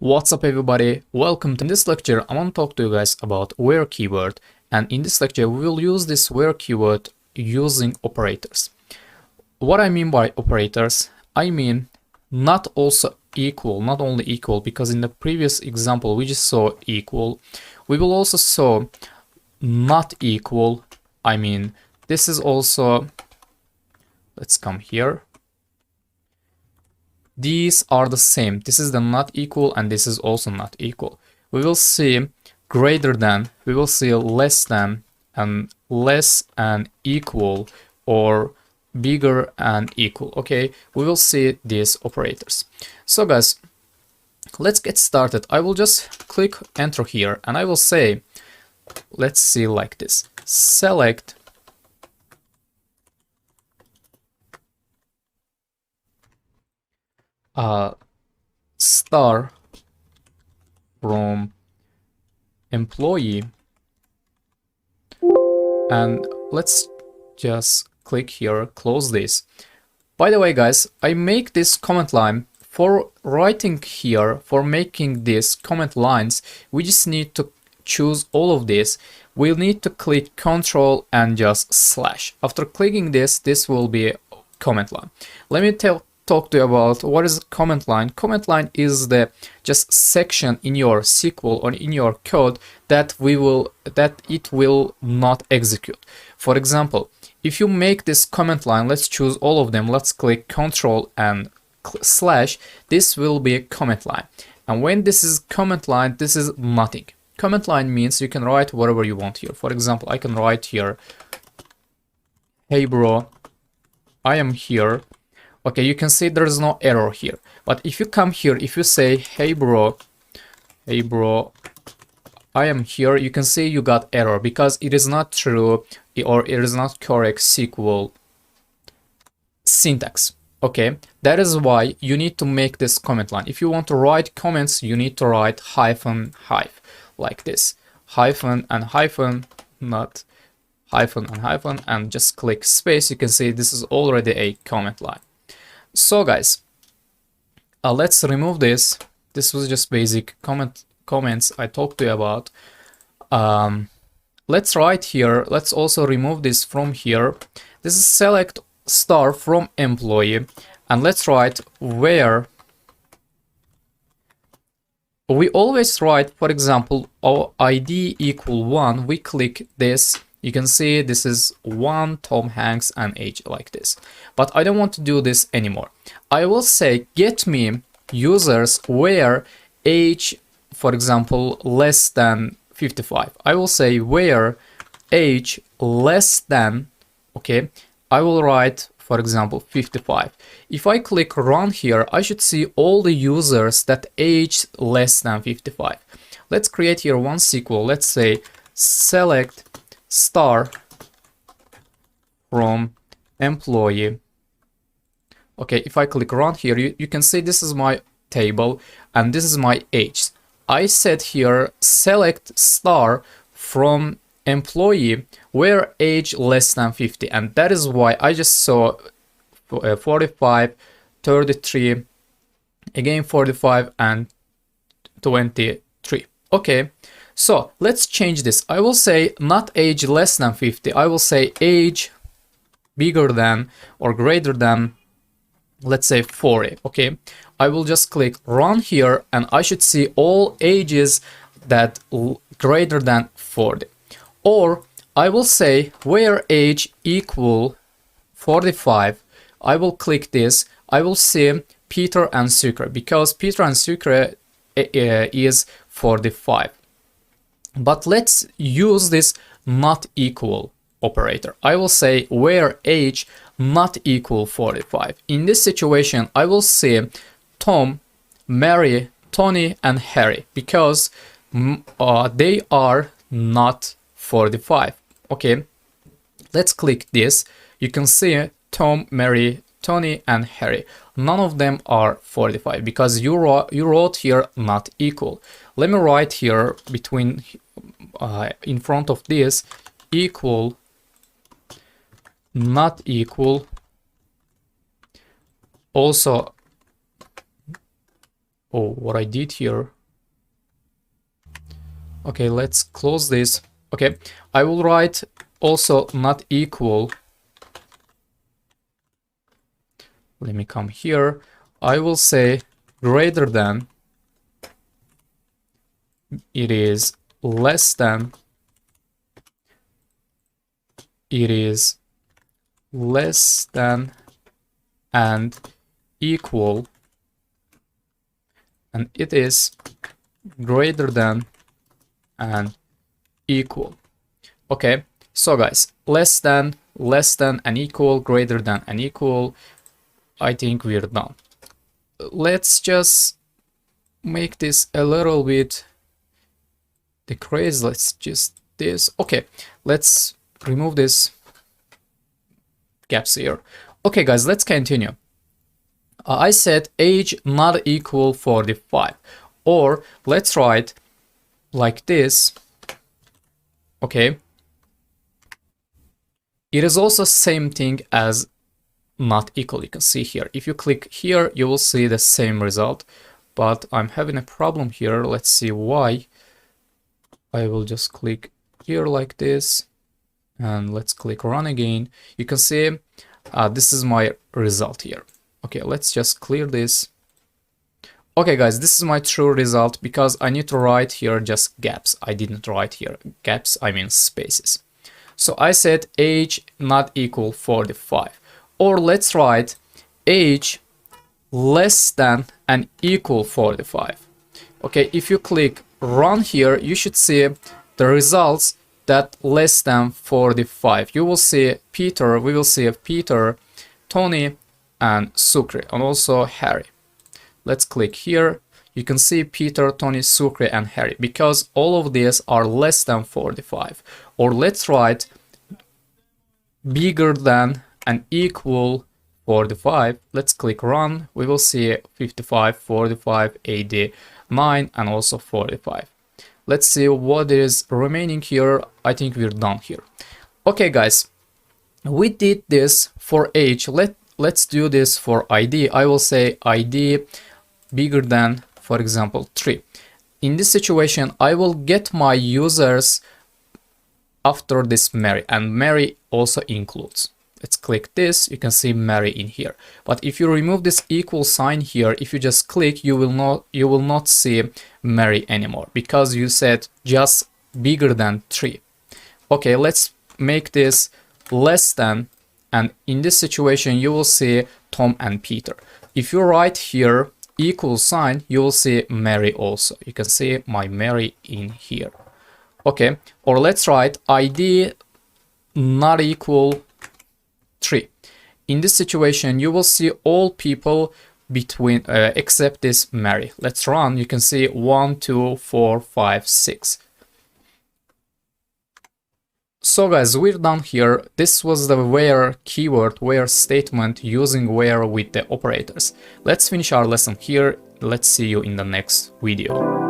What's up everybody, welcome. In this lecture I want to talk to you guys about where keyword, and in this lecture we will use this where keyword using operators. What I mean by operators, I mean not also equal, not only equal, because in the previous example we just saw equal. We will also saw not equal. I mean this is also, let's come here. These are the same. This is the not equal and this is also not equal. We will see greater than, we will see less than, and less and equal, or bigger and equal. Okay, we will see these operators. So guys, let's get started. I will just click enter here and I will say, let's see like this, select star from employee, and let's just click here, close this. By the way guys, I make this comment line for writing here, for making these comment lines. We just need to choose all of this. We'll need to click Control and just slash. After clicking this, this will be a comment line. Let me talk to you about what is comment line. Comment line is the just section in your SQL or in your code that it will not execute. For example, if you make this comment line, let's choose all of them. Let's click Control and slash. This will be a comment line. And when this is comment line, this is nothing. Comment line means you can write whatever you want here. For example, I can write here, hey bro, I am here. Okay, you can see there is no error here. But if you come here, if you say, hey bro, I am here, you can see you got error because it is not true or it is not correct SQL syntax. Okay, that is why you need to make this comment line. If you want to write comments, you need to write hyphen, like this. Hyphen and hyphen, not hyphen and hyphen, and just click space. You can see this is already a comment line. So guys, let's remove this. This was just basic comments I talked to you about. Let's write here. Let's also remove this from here. This is select star from employee, and let's write where. We always write, for example, our ID equal 1. We click this. You can see this is 1, Tom Hanks, and age, like this. But I don't want to do this anymore. I will say get me users where age, for example, less than 55. I will say where age less than, okay, I will write, for example, 55. If I click run here, I should see all the users that age less than 55. Let's create here one SQL. Let's say select star from employee. Okay, if I click run here, you can see this is my table and this is my age. I said here select star from employee where age less than 50, and that is why I just saw 45, 33, again 45 and 23. Okay, so let's change this. I will say not age less than 50. I will say age bigger than or greater than, let's say 40. Okay, I will just click run here and I should see all ages that greater than 40. Or I will say where age equal 45. I will click this. I will see Peter and Sucre because Peter and Sucre is 45. But let's use this not equal operator. I will say where age not equal 45. In this situation, I will say Tom, Mary, Tony, and Harry because they are not 45. Okay, let's click this. You can see Tom, Mary, Tony, and Harry. None of them are 45 because you wrote here not equal. Let me write here between in front of this equal, not equal. Also, oh, what I did here, Okay, let's close this. Okay, I will write also not equal. Let me come here. I will say greater than, it is less than, it is less than, and equal, and it is greater than and equal. Okay, so guys, less than, and equal, greater than and equal. I think we're done. Let's just make this a little bit decrease. Let's just this. Okay, let's remove this gaps here. Okay guys, let's continue. I said age not equal 45, or let's write like this. Okay, it is also same thing as not equal. You can see here, if you click here, you will see the same result, but I'm having a problem here. Let's see why. I will just click here like this, and let's click run again. You can see this is my result here. Okay, let's just clear this. Okay guys, this is my true result because I need to write here just gaps. I didn't write here gaps, I mean spaces. So I said age not equal 45, or let's write age less than and equal 45. Okay, if you click run here, you should see the results that less than 45. You will see Peter, we will see Peter, Tony, and Sucre, and also Harry. Let's click here. You can see Peter, Tony, Sucre, and Harry, because all of these are less than 45. Or let's write bigger than and equal 45. Let's click run. We will see 55, 45, 89, and also 45. Let's see what is remaining here. I think we're done here. Okay guys, we did this for age. Let's do this for ID. I will say ID bigger than, for example, 3. In this situation, I will get my users after this Mary, and Mary also includes. Let's click this. You can see Mary in here. But if you remove this equal sign here, if you just click, you will not see Mary anymore, because you said just bigger than 3. Okay, let's make this less than, and in this situation you will see Tom and Peter. If you write here equal sign, you will see Mary also. You can see my Mary in here. Okay, or let's write ID not equal 3. In this situation, you will see all people between except this Mary. Let's run. You can see 1, 2, 4, 5, 6. So guys, we're done here. This was the where keyword, where statement using where with the operators. Let's finish our lesson here. Let's see you in the next video.